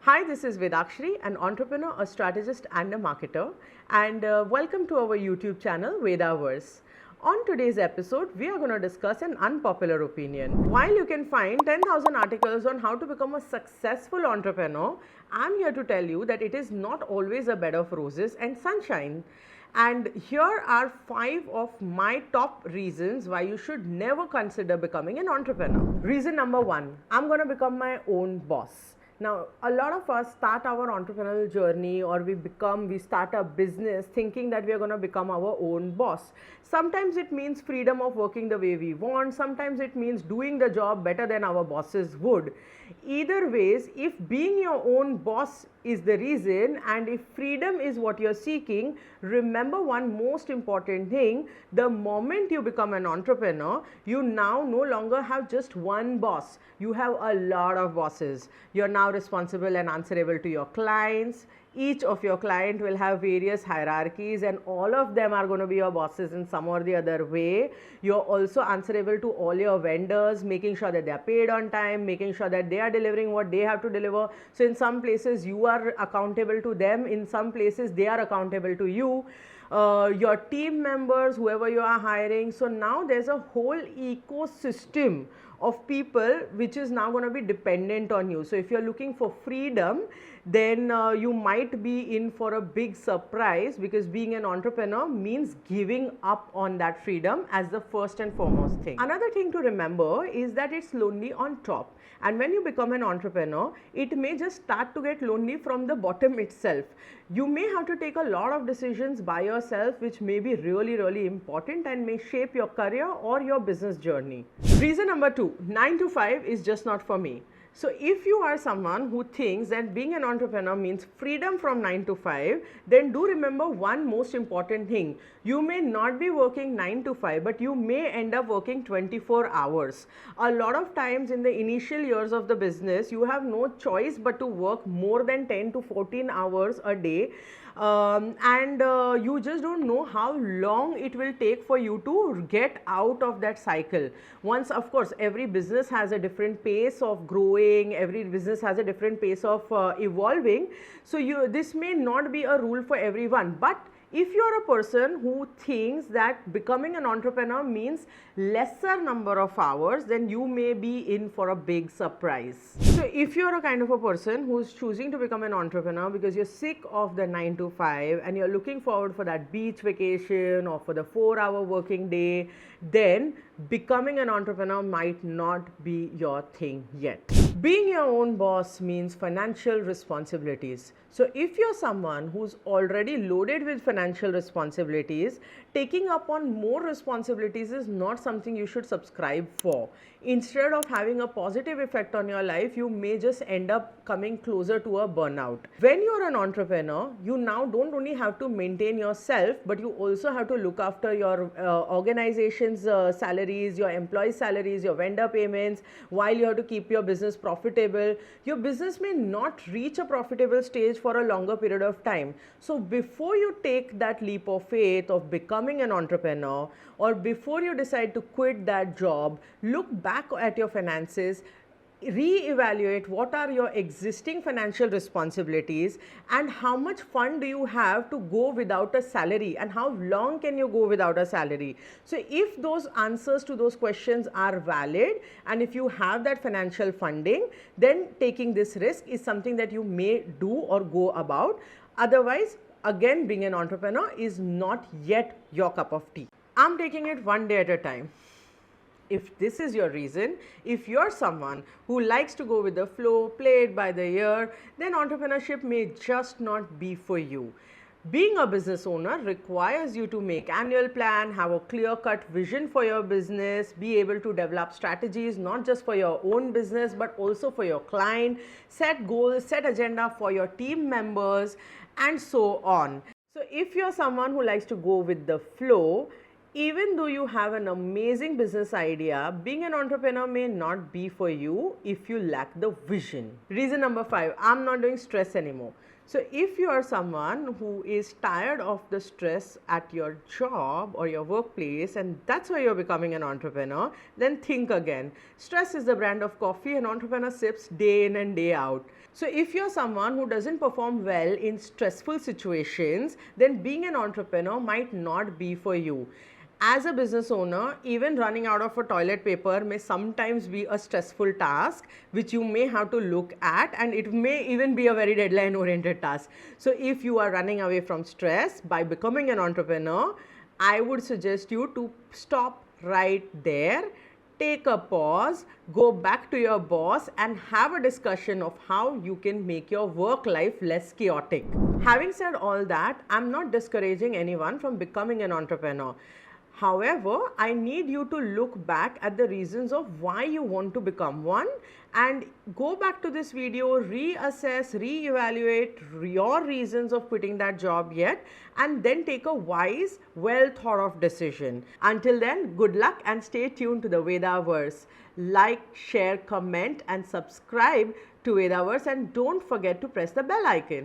Hi, this is Vedaxari, an entrepreneur, a strategist and a marketer, and welcome to our YouTube channel VedaVerse. On today's episode, we are going to discuss an unpopular opinion. While you can find 10,000 articles on how to become a successful entrepreneur, I'm here to tell you that it is not always a bed of roses and sunshine. And here are 5 of my top reasons why you should never consider becoming an entrepreneur. Reason number 1, I'm going to become my own boss. Now, a lot of us start our entrepreneurial journey, or we start a business thinking that we are going to become our own boss. Sometimes it means freedom of working the way we want. Sometimes it means doing the job better than our bosses would. Either ways, if being your own boss is the reason and if freedom is what you're seeking, remember one most important thing: the moment you become an entrepreneur, you now no longer have just one boss. You have a lot of bosses. You're now responsible and answerable to your clients. Each of your client will have various hierarchies, and all of them are going to be your bosses in some or the other way. You're also answerable to all your vendors, making sure that they are paid on time, making sure that they are delivering what they have to deliver. So in some places you are accountable to them, in some places they are accountable to you. Your team members, whoever you are hiring. So now there's a whole ecosystem of people which is now going to be dependent on you. So if you're looking for freedom, then you might be in for a big surprise, because being an entrepreneur means giving up on that freedom as the first and foremost thing. Another thing to remember is that it's lonely on top, and when you become an entrepreneur, it may just start to get lonely from the bottom itself. You may have to take a lot of decisions by yourself, which may be really important and may shape your career or your business journey. Reason number 2, 9 to 5 is just not for me. So if you are someone who thinks that being an entrepreneur means freedom from 9 to 5, then do remember one most important thing. You may not be working 9 to 5, but you may end up working 24 hours. A lot of times in the initial years of the business, you have no choice but to work more than 10 to 14 hours a day. You just don't know how long it will take for you to get out of that cycle. Once, of course, every business has a different pace of growing, every business has a different pace of evolving. So this may not be a rule for everyone, but if you are a person who thinks that becoming an entrepreneur means lesser number of hours, then you may be in for a big surprise. So if you are a kind of a person who is choosing to become an entrepreneur because you're sick of the 9 to 5 and you're looking forward for that beach vacation or for the 4-hour working day, then becoming an entrepreneur might not be your thing yet. Being your own boss means financial responsibilities. So if you're someone who's already loaded with financial responsibilities, taking up on more responsibilities is not something you should subscribe for. Instead of having a positive effect on your life, you may just end up coming closer to a burnout. When you're an entrepreneur, you now don't only have to maintain yourself, but you also have to look after your organization's salaries, your employee salaries, your vendor payments, while you have to keep your business profitable. Your business may not reach a profitable stage for a longer period of time. So before you take that leap of faith of becoming an entrepreneur, or before you decide to quit that job, look back at your finances, re-evaluate what are your existing financial responsibilities and how much fund do you have to go without a salary, and how long can you go without a salary. So if those answers to those questions are valid, and if you have that financial funding, then taking this risk is something that you may do or go about. Otherwise, again, being an entrepreneur is not yet your cup of tea. I'm taking it one day at a time. If this is your reason, if you're someone who likes to go with the flow, play it by the ear, then entrepreneurship may just not be for you. Being a business owner requires you to make annual plan, have a clear-cut vision for your business, be able to develop strategies not just for your own business but also for your client, set goals, set agenda for your team members, and so on. So if you're someone who likes to go with the flow, even though you have an amazing business idea, being an entrepreneur may not be for you if you lack the vision. Reason number 5, I'm not doing stress anymore. So if you are someone who is tired of the stress at your job or your workplace and that's why you're becoming an entrepreneur, then think again. Stress is the brand of coffee an entrepreneur sips day in and day out. So if you're someone who doesn't perform well in stressful situations, then being an entrepreneur might not be for you. As a business owner, even running out of a toilet paper may sometimes be a stressful task which you may have to look at, and it may even be a very deadline oriented task. So if you are running away from stress by becoming an entrepreneur, I would suggest you to stop right there, take a pause, go back to your boss and have a discussion of how you can make your work life less chaotic. Having said all that, I'm not discouraging anyone from becoming an entrepreneur. However, I need you to look back at the reasons of why you want to become one and go back to this video, reassess, reevaluate your reasons of quitting that job yet, and then take a wise, well thought of decision. Until then, good luck and stay tuned to the VedaVerse. Like, share, comment and subscribe to VedaVerse, and don't forget to press the bell icon.